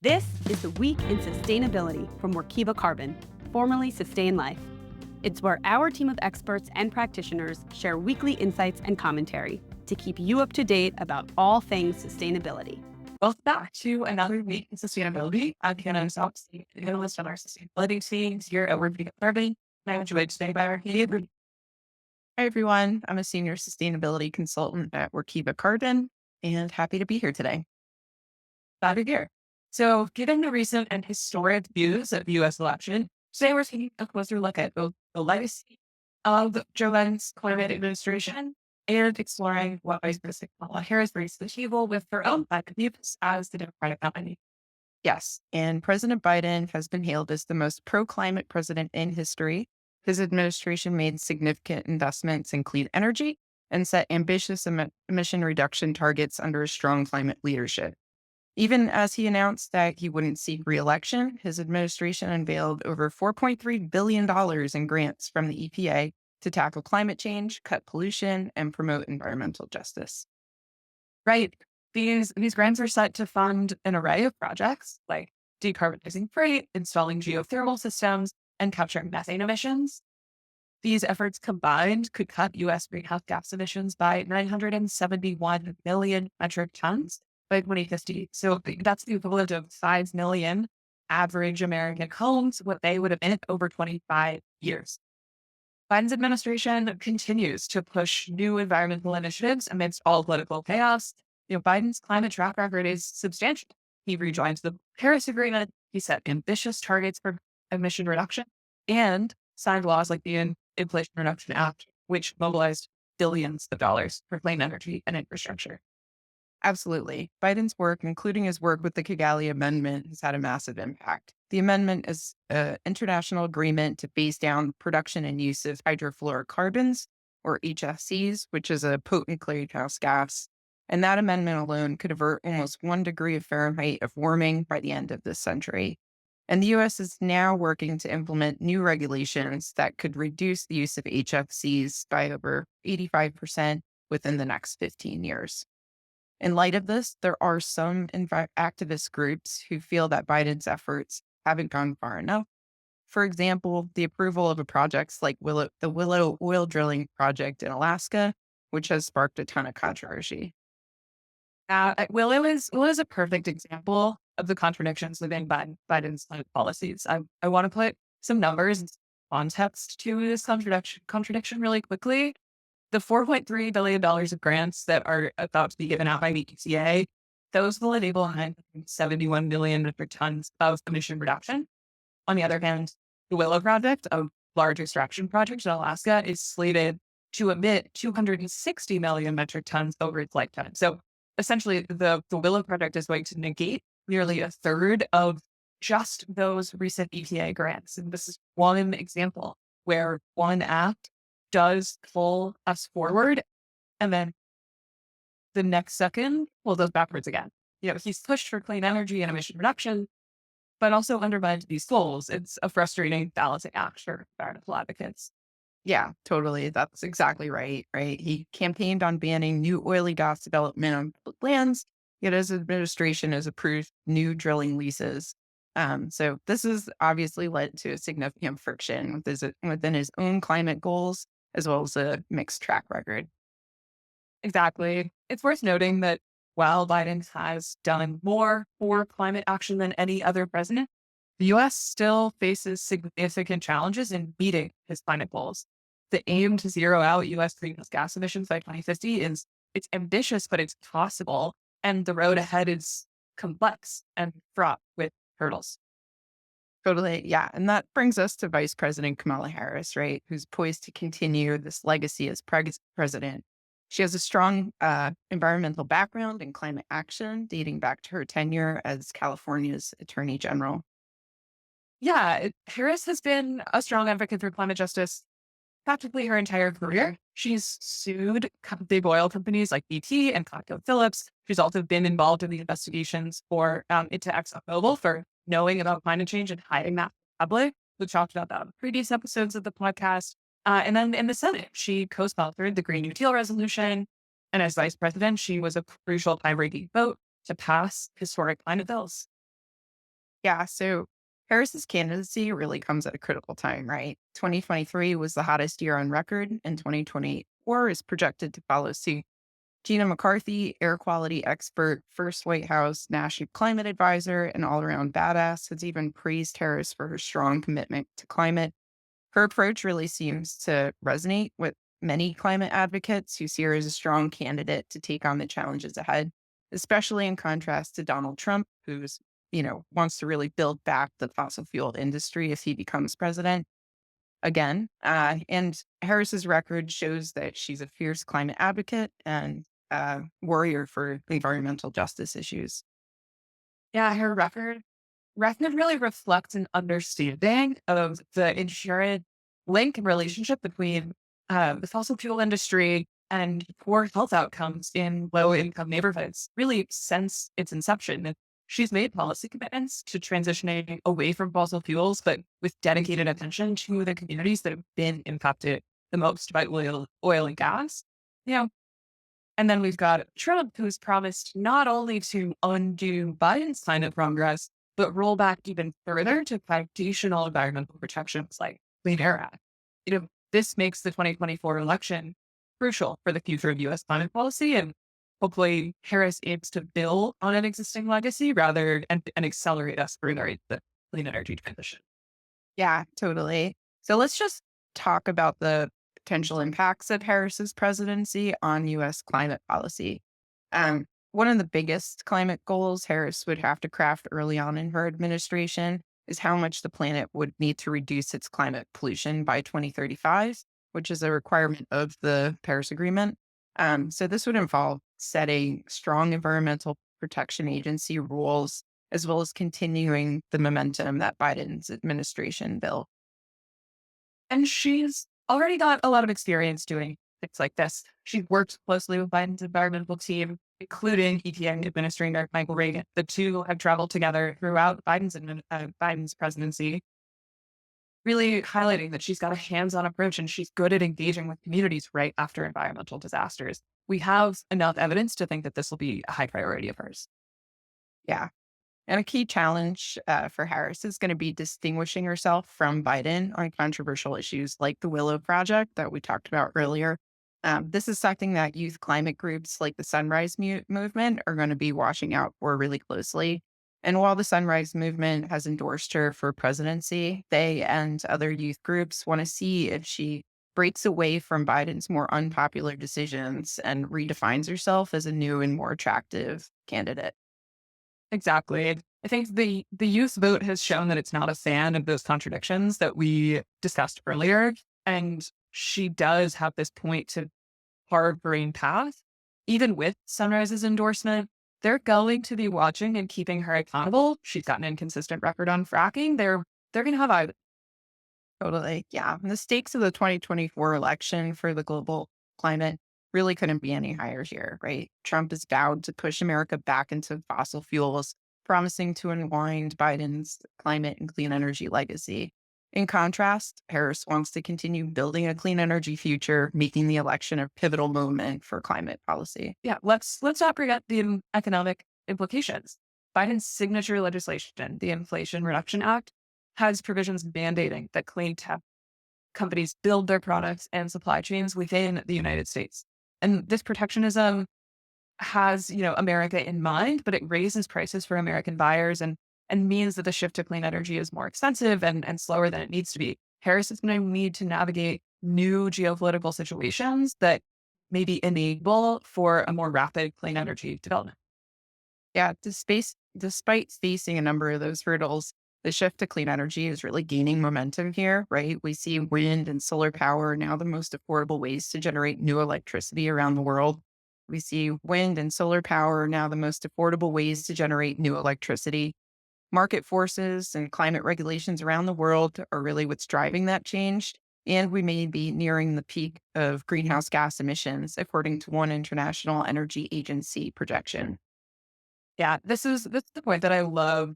This is the Week in Sustainability from Workiva Carbon, formerly Sustain Life. It's where our team of experts and practitioners share weekly insights and commentary to keep you up to date about all things sustainability. Welcome back to another week in sustainability. I'm Hannah Socks, the analyst on our sustainability teams here at Workiva Carbon. And I'm joined today by our Canadian. Hi, everyone. I'm a senior sustainability consultant at Workiva Carbon and happy to be here today. Glad you're here. So, given the recent and historic views of the U.S. election, today we're taking a closer look at both the legacy of Joe Biden's climate administration and exploring what Vice President Kamala Harris brings to the table with her own climate views as the Democratic nominee. Yes, and President Biden has been hailed as the most pro-climate president in history. His administration made significant investments in clean energy and set ambitious emission reduction targets under a strong climate leadership. Even as he announced that he wouldn't seek re-election, his administration unveiled over $4.3 billion in grants from the EPA to tackle climate change, cut pollution, and promote environmental justice. Right. These grants are set to fund an array of projects like decarbonizing freight, installing geothermal systems, and capturing methane emissions. These efforts combined could cut U.S. greenhouse gas emissions by 971 million metric tons by 2050. So that's the equivalent of 5 million average American homes, what they would have been over 25 years. Biden's administration continues to push new environmental initiatives amidst all political chaos. Biden's climate track record is substantial. He rejoined the Paris Agreement. He set ambitious targets for emission reduction and signed laws like the Inflation Reduction Act, which mobilized billions of dollars for clean energy and infrastructure. Absolutely. Biden's work, including his work with the KAGALI Amendment, has had a massive impact. The amendment is an international agreement to phase down production and use of hydrofluorocarbons, or HFCs, which is a potent greenhouse gas. And that amendment alone could avert almost 1 degree of Fahrenheit of warming by the end of this century. And the US is now working to implement new regulations that could reduce the use of HFCs by over 85% within the next 15 years. In light of this, there are some activist groups who feel that Biden's efforts haven't gone far enough. For example, the approval of a projects like the Willow oil drilling project in Alaska, which has sparked a ton of controversy. Willow is a perfect example of the contradictions within Biden's climate policies. I want to put some numbers and context to this contradiction really quickly. The $4.3 billion of grants that are about to be given out by the EPA, those will enable 171 million metric tons of emission reduction. On the other hand, the Willow project, a large extraction project in Alaska, is slated to emit 260 million metric tons over its lifetime. So essentially, the Willow project is going to negate nearly a third of just those recent EPA grants. And this is one example where one act does pull us forward, and then the next second pulls us backwards again. He's pushed for clean energy and emission reduction, but also undermined these goals. It's a frustrating balancing act for environmental advocates. Yeah, totally. That's exactly right. Right. He campaigned on banning new oil and gas development on public lands, yet his administration has approved new drilling leases. So this has obviously led to a significant friction within his own climate goals, as well as a mixed track record. Exactly. It's worth noting that while Biden has done more for climate action than any other president, the U.S. still faces significant challenges in meeting his climate goals. The aim to zero out U.S. greenhouse gas emissions by 2050 it's ambitious, but it's possible. And the road ahead is complex and fraught with hurdles. Totally. Yeah. And that brings us to Vice President Kamala Harris, right? Who's poised to continue this legacy as president. She has a strong environmental background in climate action dating back to her tenure as California's Attorney General. Yeah, Harris has been a strong advocate for climate justice practically her entire career. She's sued big oil companies like BP and ConocoPhillips. She's also been involved in the investigations into ExxonMobil for knowing about climate change and hiding that from the public. We've talked about that in previous episodes of the podcast. And then in the Senate, she co-sponsored the Green New Deal resolution. And as vice president, she was a crucial time-breaking vote to pass historic climate bills. Yeah, so Harris's candidacy really comes at a critical time, right? 2023 was the hottest year on record, and 2024 is projected to follow suit. Gina McCarthy, air quality expert, first White House national climate advisor, and all around badass, has even praised Harris for her strong commitment to climate. Her approach really seems to resonate with many climate advocates who see her as a strong candidate to take on the challenges ahead, especially in contrast to Donald Trump, who's, wants to really build back the fossil fuel industry if he becomes president again. And Harris's record shows that she's a fierce climate advocate and warrior for environmental justice issues. Yeah, her record really reflects an understanding of the inherent link and relationship between the fossil fuel industry and poor health outcomes in low income neighborhoods, really since its inception. And she's made policy commitments to transitioning away from fossil fuels, but with dedicated attention to the communities that have been impacted the most by oil and gas. You know, and then we've got Trump, who's promised not only to undo Biden's climate progress, but roll back even further to foundational environmental protections like Clean Air Act. This makes the 2024 election crucial for the future of U.S. climate policy. And hopefully Harris aims to build on an existing legacy and accelerate us further the clean energy transition. Yeah, totally. So let's just talk about the potential impacts of Harris's presidency on U.S. climate policy. One of the biggest climate goals Harris would have to craft early on in her administration is how much the planet would need to reduce its climate pollution by 2035, which is a requirement of the Paris Agreement. So this would involve setting strong environmental protection agency rules, as well as continuing the momentum that Biden's administration built. And she's already got a lot of experience doing things like this. She worked closely with Biden's environmental team, including EPA Administrator Michael Reagan. The two have traveled together throughout Biden's presidency, really highlighting that she's got a hands-on approach and she's good at engaging with communities right after environmental disasters. We have enough evidence to think that this will be a high priority of hers. Yeah. And a key challenge for Harris is going to be distinguishing herself from Biden on controversial issues like the Willow Project that we talked about earlier. This is something that youth climate groups like the Sunrise Movement are going to be watching out for really closely. And while the Sunrise Movement has endorsed her for presidency, they and other youth groups want to see if she breaks away from Biden's more unpopular decisions and redefines herself as a new and more attractive candidate. Exactly. I think the youth vote has shown that it's not a fan of those contradictions that we discussed earlier. And she does have this point to hard brain path. Even with Sunrise's endorsement, they're going to be watching and keeping her accountable. She's got an inconsistent record on fracking. They're going to have either. Totally. Yeah. And the stakes of the 2024 election for the global climate really couldn't be any higher here, right? Trump is vowed to push America back into fossil fuels, promising to unwind Biden's climate and clean energy legacy. In contrast, Harris wants to continue building a clean energy future, making the election a pivotal moment for climate policy. Yeah, let's not forget the economic implications. Biden's signature legislation, the Inflation Reduction Act, has provisions mandating that clean tech companies build their products and supply chains within the United States. And this protectionism has, America in mind, but it raises prices for American buyers and means that the shift to clean energy is more expensive and slower than it needs to be. Harris is going to need to navigate new geopolitical situations that maybe enable for a more rapid clean energy development. Yeah, despite facing a number of those hurdles, the shift to clean energy is really gaining momentum here, right? We see wind and solar power now the most affordable ways to generate new electricity around the world. We see wind and solar power now the most affordable ways to generate new electricity. Market forces and climate regulations around the world are really what's driving that change. And we may be nearing the peak of greenhouse gas emissions, according to one International Energy Agency projection. Yeah, this is the point that I love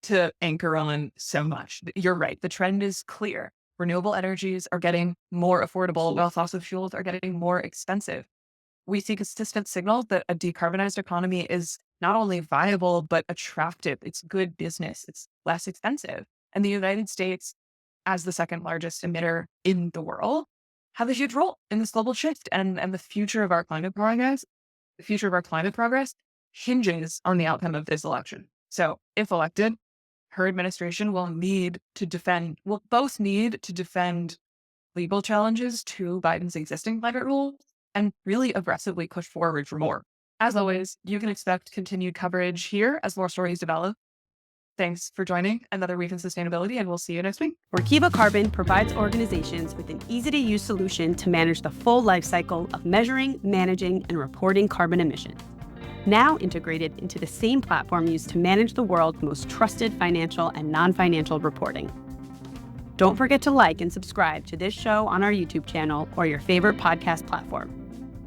to anchor on so much. You're right. The trend is clear. Renewable energies are getting more affordable while fossil fuels are getting more expensive. we see consistent signals that a decarbonized economy is not only viable, but attractive. It's good business. It's less expensive. And the United States, as the second largest emitter in the world, have a huge role in this global shift. And the future of our climate progress, hinges on the outcome of this election. So if elected, her administration will both need to defend legal challenges to Biden's existing climate rules and really aggressively push forward for more. As always, you can expect continued coverage here as more stories develop. Thanks for joining another week in sustainability, and we'll see you next week. Workiva Carbon provides organizations with an easy-to-use solution to manage the full life cycle of measuring, managing, and reporting carbon emissions. Now integrated into the same platform used to manage the world's most trusted financial and non-financial reporting. Don't forget to like and subscribe to this show on our YouTube channel or your favorite podcast platform.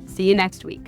See you next week.